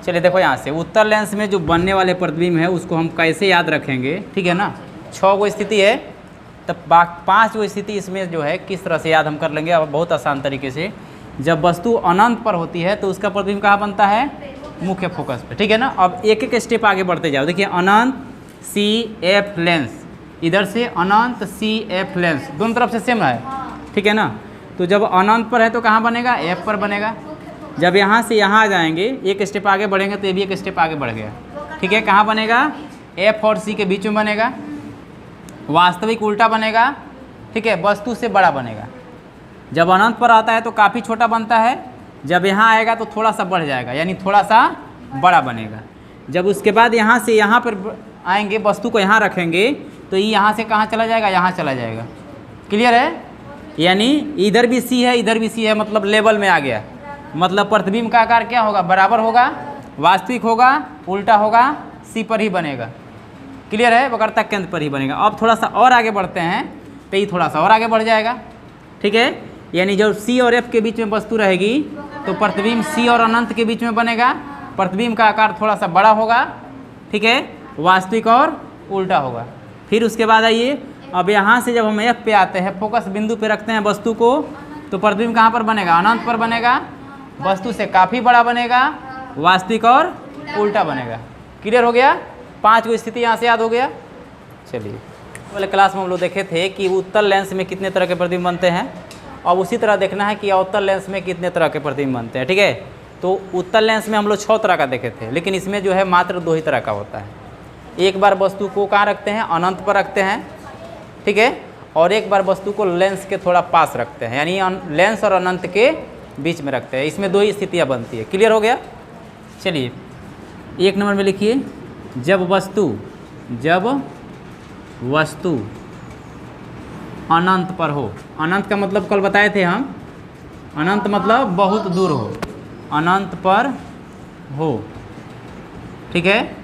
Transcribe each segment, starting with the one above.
चलिए देखो यहाँ से उत्तल लेंस में जो बनने वाले प्रतिबिंब है उसको हम कैसे याद रखेंगे, ठीक है ना। 6 गो स्थिति है, तब 5 गो स्थिति इसमें जो है किस तरह से याद हम कर लेंगे। अब बहुत आसान तरीके से, जब वस्तु अनंत पर होती है तो उसका प्रतिबिंब कहाँ बनता है, मुख्य फोकस पे, ठीक है ना। अब एक एक स्टेप आगे बढ़ते जाओ। देखिए अनंत सी एफ लेंस, इधर से अनंत सी एफ लेंस, दोनों तरफ से सेम है, ठीक है ना। तो जब अनंत पर है तो कहाँ बनेगा, एफ पर बनेगा। जब यहाँ से यहाँ आ जाएंगे, एक स्टेप आगे बढ़ेंगे तो ये भी एक स्टेप आगे बढ़ गया, ठीक है। कहाँ बनेगा, एफ और सी के बीच में बनेगा, वास्तविक उल्टा बनेगा, ठीक है, वस्तु से बड़ा बनेगा। जब अनंत पर आता है तो काफ़ी छोटा बनता है, जब यहाँ आएगा तो थोड़ा सा बढ़ जाएगा, यानी थोड़ा सा बड़ा बनेगा। जब उसके बाद यहाँ से यहाँ पर आएंगे, वस्तु को यहाँ रखेंगे तो ये यहाँ से कहाँ चला जाएगा, यहाँ चला जाएगा। क्लियर है, यानी इधर भी सी है इधर भी सी है, मतलब लेवल में आ गया। मतलब प्रतिबिंब का आकार क्या होगा, बराबर होगा, वास्तविक होगा, उल्टा होगा, सी पर ही बनेगा। क्लियर है, वक्रता केंद्र पर ही बनेगा। अब थोड़ा सा और आगे बढ़ते हैं तो ये थोड़ा सा और आगे बढ़ जाएगा, ठीक है। यानी जब सी और एफ के बीच में वस्तु रहेगी तो प्रतिबिंब सी और अनंत के बीच में बनेगा। प्रतिबिंब का आकार थोड़ा सा बड़ा होगा, ठीक है, वास्तविक और उल्टा होगा। फिर उसके बाद आइए, अब यहाँ से जब हम एफ पे आते हैं, फोकस बिंदु पे रखते हैं वस्तु को, तो प्रतिबिंब कहाँ पर बनेगा, अनंत पर बनेगा, वस्तु से काफ़ी बड़ा बनेगा, वास्तविक और उल्टा बनेगा। क्लियर हो गया, 5 गो स्थिति यहाँ से याद हो गया। चलिए, पहले क्लास में हम लोग देखे थे कि उत्तल लेंस में कितने तरह के प्रतिबिंब बनते हैं, अब उसी तरह देखना है कि अवतल लेंस में कितने तरह के प्रतिबिंब बनते हैं, ठीक है। तो उत्तल लेंस में हम लोग 6 तरह का देखे थे, लेकिन इसमें जो है मात्र 2 ही तरह का होता है। एक बार वस्तु को कहाँ रखते हैं, अनंत पर रखते हैं, ठीक है, और एक बार वस्तु को लेंस के थोड़ा पास रखते हैं, यानी लेंस और अनंत के बीच में रखते हैं। इसमें 2 ही स्थितियाँ बनती है। क्लियर हो गया। चलिए 1 नंबर में लिखिए, जब वस्तु अनंत पर हो। अनंत का मतलब कल बताए थे हम, अनंत मतलब बहुत दूर हो, अनंत पर हो, ठीक है।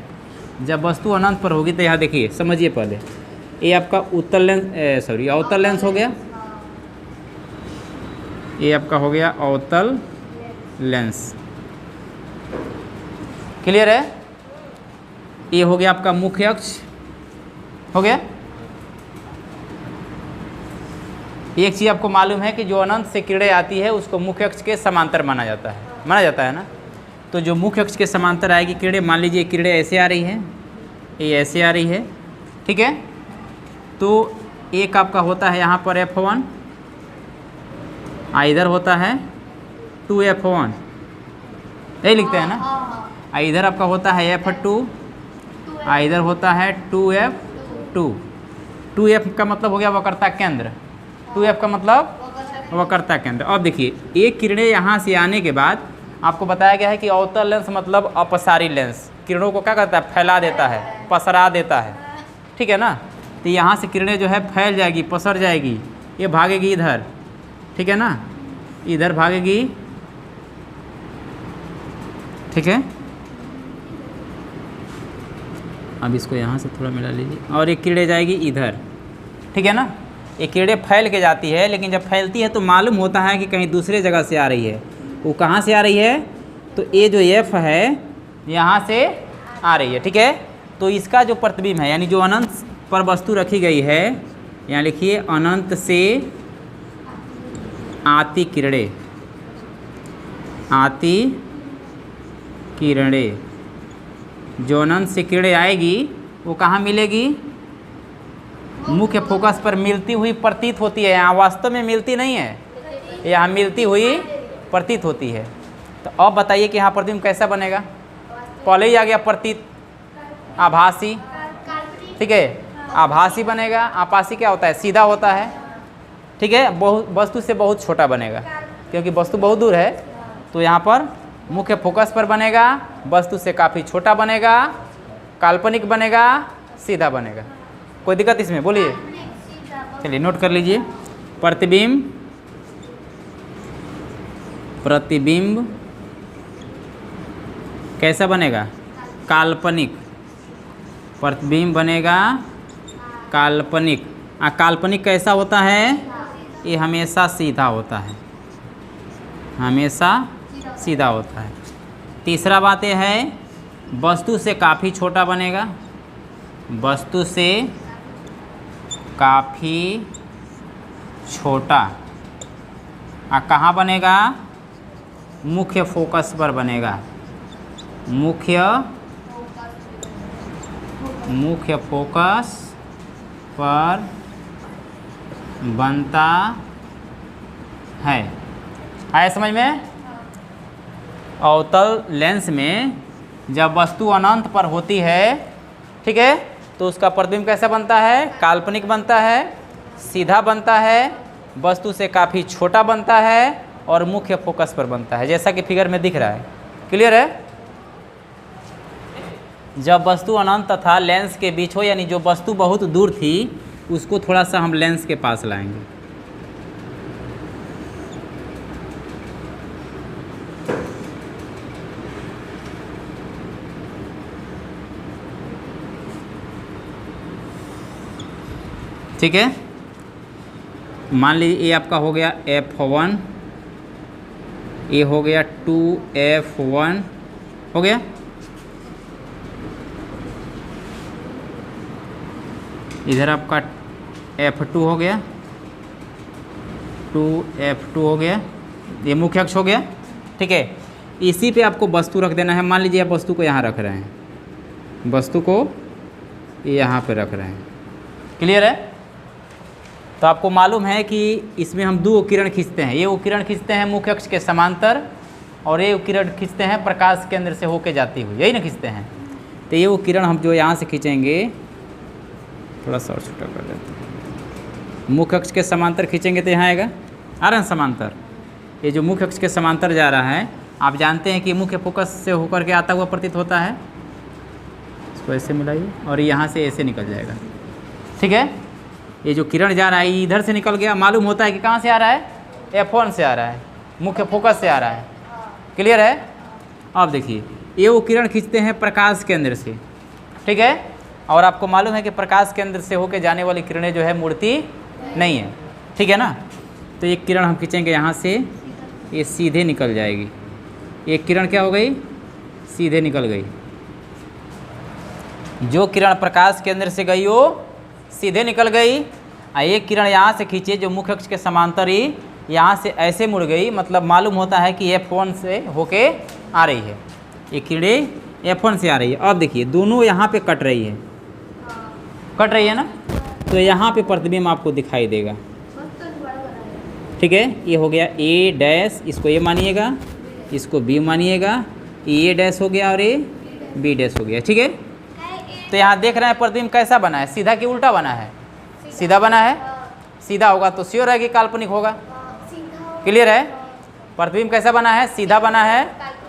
जब वस्तु अनंत पर होगी तो यहाँ देखिए, समझिए पहले, ये आपका उत्तल लेंस अवतल लेंस हो गया, ये आपका हो गया अवतल लेंस। क्लियर है, ये हो गया आपका मुख्य अक्ष, हो गया। एक चीज़ आपको मालूम है कि जो अनंत से किरणें आती है उसको मुख्य अक्ष के समांतर माना जाता है ना। तो जो मुख्य अक्ष के समांतर आएगी किरणें, मान लीजिए किरणें ऐसे आ रही हैं, ये ऐसे आ रही है, ठीक है। तो एक आपका होता है यहाँ पर F1, इधर होता है 2F1, यही लिखते हैं ना। इधर आपका होता है F2, इधर होता है 2F2। 2F का मतलब हो गया वक्रता केंद्र, 2F का मतलब वक्रता केंद्र। अब देखिए, एक किरणें यहाँ से आने के बाद आपको बताया गया है कि अवतल लेंस मतलब अपसारी लेंस, किरणों को क्या करता है, फैला देता है, पसरा देता है, ठीक है ना। तो यहाँ से किरणें जो है फैल जाएगी, पसर जाएगी, ये भागेगी इधर, ठीक है ना, इधर भागेगी, ठीक है। अब इसको यहाँ से थोड़ा मिला लीजिए, और एक किरणें जाएगी इधर, ठीक है ना। ये किरणें फैल के जाती है, लेकिन जब फैलती है तो मालूम होता है कि कहीं दूसरे जगह से आ रही है। वो कहाँ से आ रही है, तो ये जो F है यहाँ से आ रही है, ठीक है। तो इसका जो प्रतिबिंब है, यानी जो अनंत पर वस्तु रखी गई है, यहाँ लिखिए अनंत से आती किरणें, जो अनंत से किरणें आएगी वो कहाँ मिलेगी, मुख्य फोकस पर मिलती हुई प्रतीत होती है। यहाँ वास्तव में मिलती नहीं है, यहाँ मिलती हुई प्रतीत होती है। तो अब बताइए कि यहाँ प्रतिबिंब कैसा बनेगा। पहले ही आ गया प्रतीत, आभासी, ठीक है, आभासी बनेगा। आभासी क्या होता है, सीधा होता है, ठीक है, वस्तु से बहुत छोटा बनेगा, क्योंकि वस्तु बहुत दूर है। तो यहाँ पर मुख्य फोकस पर बनेगा, वस्तु से काफ़ी छोटा बनेगा, काल्पनिक बनेगा, सीधा बनेगा। कोई दिक्कत इसमें, बोलिए। चलिए नोट कर लीजिए, प्रतिबिंब कैसा बनेगा, काल्पनिक। प्रतिबिंब बनेगा काल्पनिक। काल्पनिक कैसा होता है, ये हमेशा सीधा होता है, हमेशा सीधा होता है। तीसरा बात यह है वस्तु से काफ़ी छोटा बनेगा, वस्तु से काफ़ी छोटा। कहाँ बनेगा? मुख्य फोकस पर बनेगा, मुख्य फोकस पर बनता है। आया समझ में? अवतल लेंस में जब वस्तु अनंत पर होती है, ठीक है, तो उसका प्रतिबिंब कैसा बनता है? काल्पनिक बनता है, सीधा बनता है, वस्तु से काफ़ी छोटा बनता है और मुख्य फोकस पर बनता है, जैसा कि फिगर में दिख रहा है। क्लियर है? जब वस्तु अनंत तथा लेंस के बीच हो, यानी जो वस्तु बहुत दूर थी उसको थोड़ा सा हम लेंस के पास लाएंगे। ठीक है, मान लीजिए ये आपका हो गया F1, ये हो गया 2F1 हो गया। इधर आपका F2 हो गया, 2F2 हो गया, ये मुख्य अक्ष हो गया। ठीक है, इसी पे आपको वस्तु रख देना है। मान लीजिए आप वस्तु को यहाँ रख रहे हैं, वस्तु को यहाँ पे रख रहे हैं। क्लियर है? तो आपको मालूम है कि इसमें हम दो किरण खींचते हैं। ये किरण खींचते हैं मुख्य अक्ष के समांतर और ये किरण खींचते हैं प्रकाश केंद्र से होके जाती हुई, यही ना खींचते हैं। तो ये किरण हम जो यहाँ से खींचेंगे, थोड़ा सा और छोटा कर देते हैं, मुख्य अक्ष के समांतर खींचेंगे तो यहाँ आएगा, आ रहा है समांतर। ये जो मुख्य अक्ष के समांतर जा रहा है, आप जानते हैं कि मुख्य फोकस से होकर के आता हुआ प्रतीत होता है। इसको ऐसे मिलाइए और यहाँ से ऐसे निकल जाएगा। ठीक है, ये जो किरण जा रहा है इधर से निकल गया, मालूम होता है कि कहाँ से आ रहा है? F1 से आ रहा है, मुख्य फोकस से आ रहा है। क्लियर है? अब देखिए, ये वो किरण खींचते हैं प्रकाश केंद्र से। ठीक है, और आपको मालूम है कि प्रकाश केंद्र से होके जाने वाली किरणें जो है मुड़ती नहीं है। ठीक है ना? तो एक किरण हम खींचेंगे यहाँ से, ये सीधे निकल जाएगी। एक किरण क्या हो गई? सीधे निकल गई। जो किरण प्रकाश केंद्र से गई वो सीधे निकल गई। एक किरण यहाँ से खींचे जो मुख्य अक्ष के समांतर ही यहाँ से ऐसे मुड़ गई, मतलब मालूम होता है कि F1 से होके आ रही है। ये किरणें F1 से आ रही है। अब देखिए दोनों यहाँ पे कट रही है, कट रही है ना, तो यहाँ पे प्रतिबिंब आपको दिखाई देगा। ठीक है, ये हो गया A डैश, इसको A मानिएगा, इसको B मानिएगा, A डैश हो गया और ये B डैश हो गया। ठीक है, तो यहाँ देख रहे हैं प्रतिबिंब कैसा बना है? सीधा कि उल्टा बना है? सीधा बना है। सीधा होगा तो श्योर है कि काल्पनिक होगा। क्लियर है? प्रतिबिंब कैसा बना है? सीधा बना है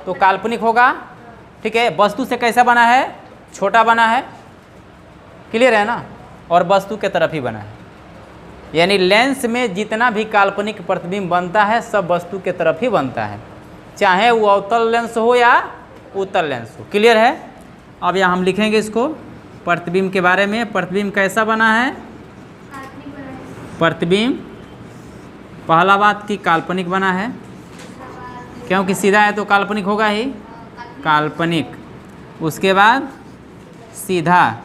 तो काल्पनिक होगा। ठीक है, वस्तु से कैसा बना है? छोटा बना है। क्लियर है ना? और वस्तु के तरफ ही बना है, यानी लेंस में जितना भी काल्पनिक प्रतिबिंब बनता है सब वस्तु के तरफ ही बनता है, चाहे वो अवतल लेंस हो या उत्तल लेंस हो। क्लियर है? अब यहाँ हम लिखेंगे इसको प्रतिबिंब के बारे में। प्रतिबिंब कैसा बना है? प्रतिबिंब पहला बात की काल्पनिक बना है, क्योंकि सीधा है तो काल्पनिक होगा ही, काल्पनिक। उसके बाद सीधा,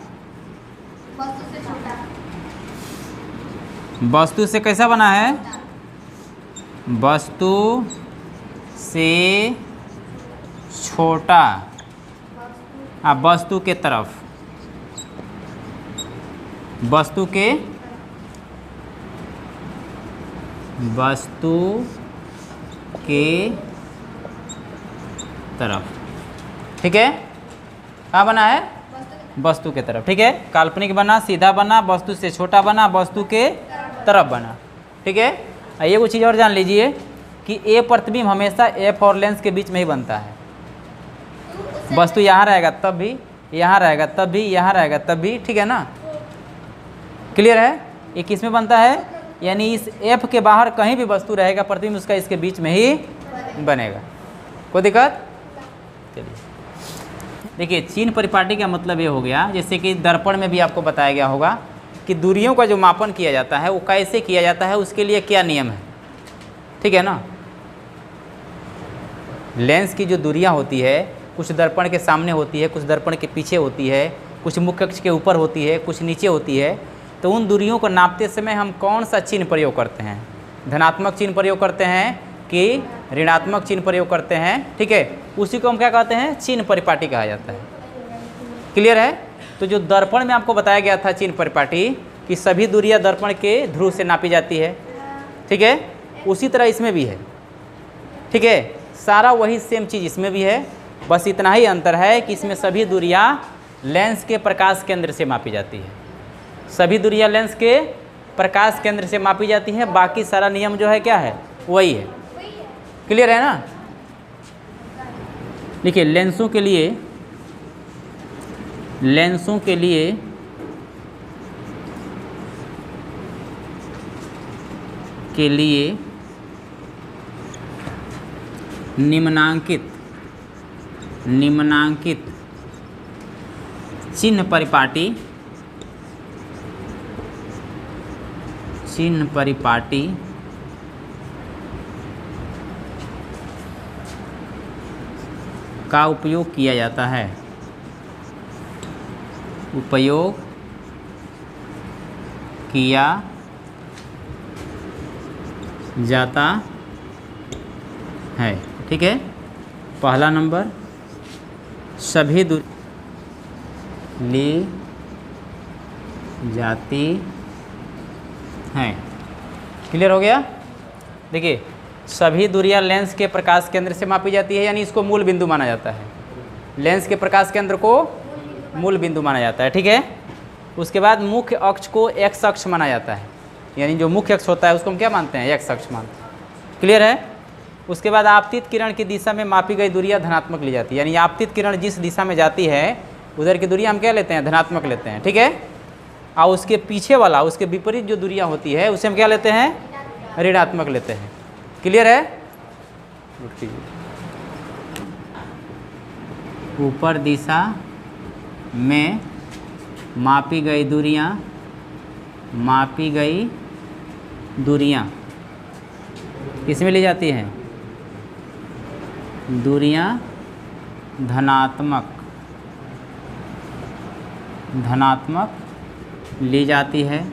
वस्तु से कैसा बना है? वस्तु से छोटा, वस्तु के तरफ, वस्तु के तरफ। ठीक है, कहाँ बना है? वस्तु के तरफ। ठीक है, काल्पनिक बना, सीधा बना, वस्तु से छोटा बना, वस्तु के तरफ बना। ठीक है, ये कुछ चीज़ और जान लीजिए कि ए प्रतिबिंब हमेशा F और लेंस के बीच में ही बनता है। वस्तु यहाँ रहेगा तब भी, यहाँ रहेगा तब भी, यहाँ रहेगा तब भी। ठीक है ना? क्लियर है? ये किस में बनता है? यानी इस F के बाहर कहीं भी वस्तु रहेगा, प्रतिबिंब उसका इसके बीच में ही बनेगा। कोई दिक्कत? चलिए देखिए, चिन्ह परिपाटी का मतलब ये हो गया, जैसे कि दर्पण में भी आपको बताया गया होगा कि दूरियों का जो मापन किया जाता है वो कैसे किया जाता है, उसके लिए क्या नियम है। ठीक है ना? लेंस की जो दूरियां होती है कुछ दर्पण के सामने होती है, कुछ दर्पण के पीछे होती है, कुछ मुख्य अक्ष के ऊपर होती है, कुछ नीचे होती है। तो उन दूरियों को नापते समय हम कौन सा चिन्ह प्रयोग करते हैं? धनात्मक चिन्ह प्रयोग करते हैं कि ऋणात्मक चिन्ह प्रयोग करते हैं? ठीक है, उसी को हम क्या कहते हैं? चिन्ह परिपाटी कहा जाता है। क्लियर है? तो जो दर्पण में आपको बताया गया था चिन्ह परिपाटी कि सभी दूरियां दर्पण के ध्रुव से नापी जाती है, ठीक है, उसी तरह इसमें भी है। ठीक है, सारा वही सेम चीज़ इसमें भी है, बस इतना ही अंतर है कि इसमें सभी दूरियां लेंस के प्रकाश केंद्र से मापी जाती है। सभी दूरियां लेंस के प्रकाश केंद्र से मापी जाती है, बाकी सारा नियम जो है क्या है? वही है। क्लियर है ना? देखिए लेंसों के लिए निम्नांकित चिन्ह परिपाटी का उपयोग किया जाता है। ठीक है, पहला नंबर सभी दूरी ली जाती है। क्लियर हो गया? देखिए सभी दूरियां लेंस के प्रकाश केंद्र से मापी जाती है, यानी इसको मूल बिंदु माना जाता है। लेंस के प्रकाश केंद्र को मूल बिंदु माना जाता है। ठीक है, उसके बाद मुख्य अक्ष को एक्स अक्ष माना जाता है, यानी जो मुख्य अक्ष होता है उसको हम क्या मानते हैं? एक्स अक्ष मानते हैं। क्लियर है? उसके बाद आपतित किरण की दिशा में मापी गई दूरियां धनात्मक ली जाती है, यानी आपतित किरण जिस दिशा में जाती है उधर की दूरियां हम क्या लेते हैं? धनात्मक लेते हैं। ठीक है, और उसके पीछे वाला, उसके विपरीत जो दूरियां होती है उसे हम क्या लेते हैं? ऋणात्मक लेते हैं। क्लियर है? ऊपर दिशा में मापी गई दूरियां किसमें ली जाती हैं? दूरियां धनात्मक ली जाती हैं।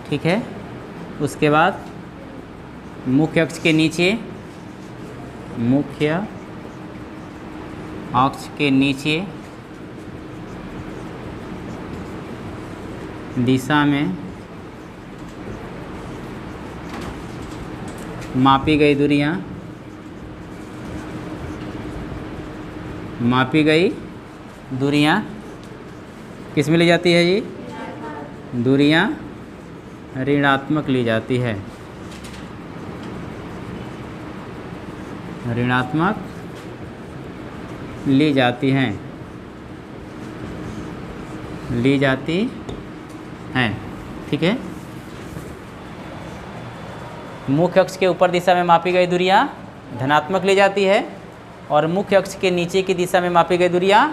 ठीक है, उसके बाद मुख्य अक्ष के नीचे दिशा में मापी गई दूरियां किस में ली जाती है जी? दूरियां ऋणात्मक ली जाती है। ऋणात्मक ली जाती हैं। ठीक है, मुख्य अक्ष के ऊपर दिशा में मापी गई दूरियां धनात्मक ली जाती है और मुख्य अक्ष के नीचे की दिशा में मापी गई दूरियां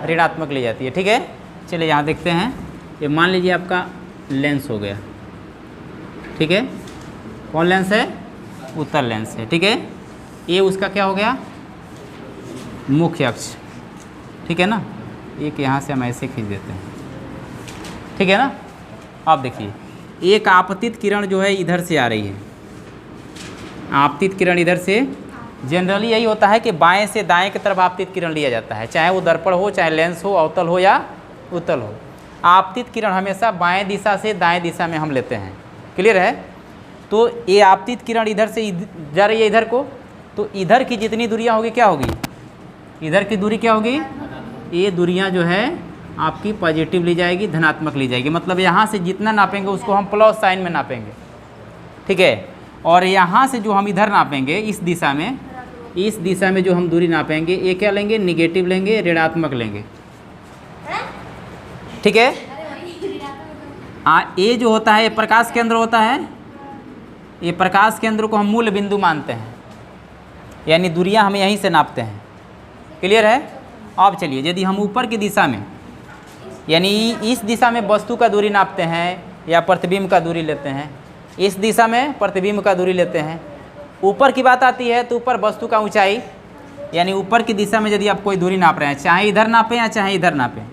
ऋणात्मक ली जाती है। ठीक है, चलिए यहाँ देखते हैं। ये मान लीजिए आपका लेंस हो गया। ठीक है, कौन लेंस है? उत्तल लेंस है। ठीक है, ये उसका क्या हो गया? मुख्य अक्ष। ठीक है ना, एक यहाँ से हम ऐसे खींच देते हैं। ठीक है ना, आप देखिए एक आपतित किरण जो है इधर से आ रही है। आपतित किरण इधर से, जनरली यही होता है कि बाएं से दाएं की तरफ आपतित किरण लिया जाता है, चाहे वो दर्पण हो, चाहे लेंस हो, अवतल हो या उत्तल हो। आपतित किरण हमेशा बाएं दिशा से दाएं दिशा में हम लेते हैं। क्लियर है? तो ये आपतित किरण इधर से जा रही है इधर को, तो इधर की जितनी दूरियां होगी क्या होगी? इधर की दूरी क्या होगी? ये दूरियां जो है आपकी पॉजिटिव ली जाएगी, धनात्मक ली जाएगी। मतलब यहाँ से जितना नापेंगे उसको हम प्लस साइन में नापेंगे। ठीक है, और यहाँ से जो हम इधर नापेंगे इस दिशा में जो हम दूरी नापेंगे ये क्या लेंगे? निगेटिव लेंगे, ऋणात्मक लेंगे। ठीक है, ये जो होता है ये प्रकाश केंद्र होता है। ये प्रकाश केंद्र को हम मूल बिंदु मानते हैं, यानी दूरियां हम यहीं से नापते हैं। क्लियर है? अब चलिए, यदि हम ऊपर की दिशा में, यानी इस दिशा में वस्तु का दूरी नापते हैं या प्रतिबिंब का दूरी लेते हैं, इस दिशा में प्रतिबिंब का दूरी लेते हैं, ऊपर की बात आती है तो ऊपर वस्तु का ऊंचाई, यानी ऊपर की दिशा में यदि आप कोई दूरी नाप रहे हैं, चाहे इधर नापें या चाहे इधर नापें,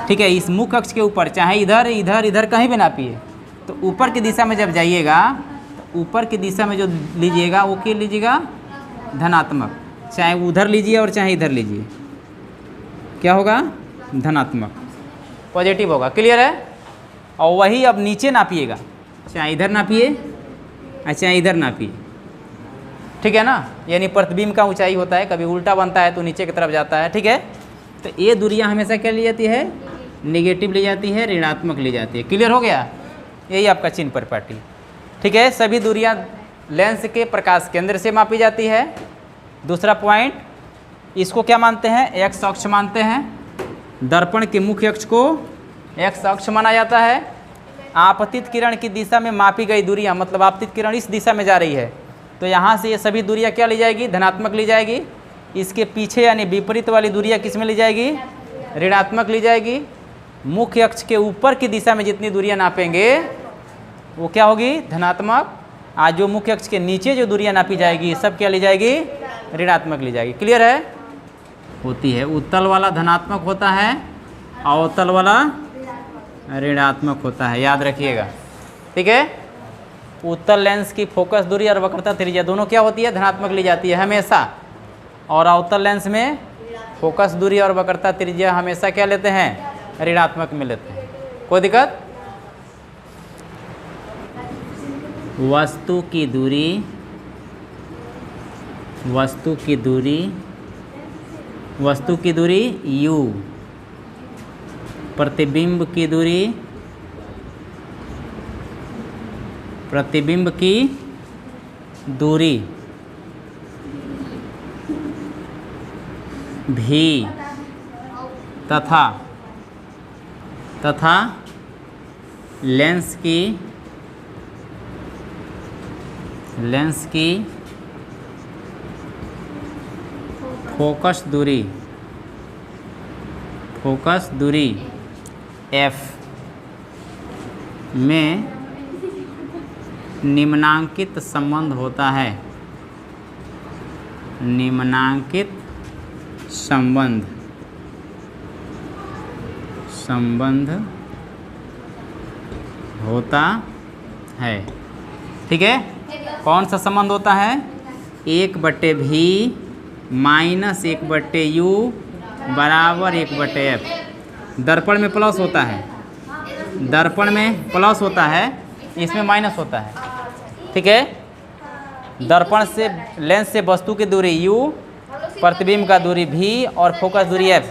ठीक है, इस मुख्य अक्ष के ऊपर चाहे इधर इधर इधर कहीं भी नापिए, तो ऊपर की दिशा में जब जाइएगा तो ऊपर की दिशा में जो लीजिएगा वो क्या लीजिएगा, धनात्मक। चाहे उधर लीजिए और चाहे इधर लीजिए, क्या होगा, धनात्मक, पॉजिटिव होगा। क्लियर है। और वही अब नीचे नापिएगा, चाहे इधर नापिए और चाहे इधर नापिए, ठीक है ना। यानी प्रतिबिंब का ऊंचाई होता है, कभी उल्टा बनता है तो नीचे की तरफ जाता है, ठीक है। तो ये दूरियां हमेशा क्या ली जाती है, नेगेटिव ली जाती है, ऋणात्मक ली जाती है। क्लियर हो गया। यही आपका चिन्ह परिपाटी, ठीक है। सभी दूरियां लेंस के प्रकाश केंद्र से मापी जाती है। दूसरा पॉइंट, इसको क्या मानते हैं, एक्स अक्ष मानते हैं। दर्पण के मुख्य अक्ष को एक्स अक्ष माना जाता है। आपतित किरण की दिशा में मापी गई दूरियां, मतलब आपतित किरण इस दिशा में जा रही है तो यहाँ से ये सभी दूरियां क्या ली जाएगी, धनात्मक ली जाएगी। इसके पीछे यानी विपरीत वाली दूरियां किस में ली जाएगी, ऋणात्मक ली जाएगी। मुख्य अक्ष के ऊपर की दिशा में जितनी दूरियां नापेंगे वो क्या होगी, धनात्मक। आज जो मुख्य अक्ष के नीचे जो दूरियां नापी जाएगी सब क्या ली जाएगी, ऋणात्मक ली जाएगी। क्लियर है। होती है उत्तल वाला धनात्मक होता है, अवतल वाला ऋणात्मक होता है, याद रखिएगा, ठीक है। उत्तल लेंस की फोकस दूरी और वक्रता त्रिज्या दोनों क्या होती है, धनात्मक ली जाती है हमेशा। और अवतल लेंस में फोकस दूरी और वक्रता त्रिज्या हमेशा क्या लेते हैं, ऋणात्मक में लेते हैं। कोई दिक्कत। वस्तु की दूरी, वस्तु की दूरी, वस्तु की दूरी u, प्रतिबिंब की दूरी, प्रतिबिंब की दूरी भी तथा लेंस की फोकस दूरी f में निम्नांकित संबंध होता है, निम्नांकित संबंध होता है, ठीक है। कौन सा संबंध होता है, 1/v माइनस 1/u बराबर 1/f। दर्पण में प्लस होता है, दर्पण में प्लस होता है, इसमें माइनस होता है, ठीक है। दर्पण से लेंस से वस्तु की दूरी u, प्रतिबिंब का दूरी v और फोकस दूरी f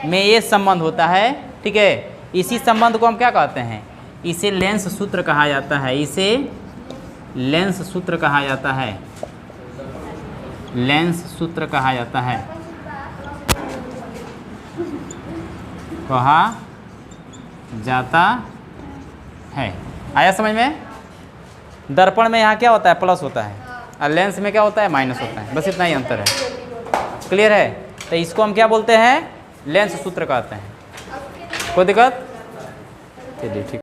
में ये संबंध होता है, ठीक है। इसी संबंध को हम क्या कहते हैं, इसे लेंस सूत्र कहा जाता है, इसे लेंस सूत्र कहा जाता है, लेंस सूत्र कहा जाता है, कहा जाता है। आया समझ में। दर्पण में यहाँ क्या होता है, प्लस होता है, और लेंस में क्या होता है, माइनस होता है, बस इतना ही अंतर है। क्लियर है। तो इसको हम क्या बोलते हैं, लेंस सूत्र कहते हैं। कोई दिक्कत, चलिए ठीक।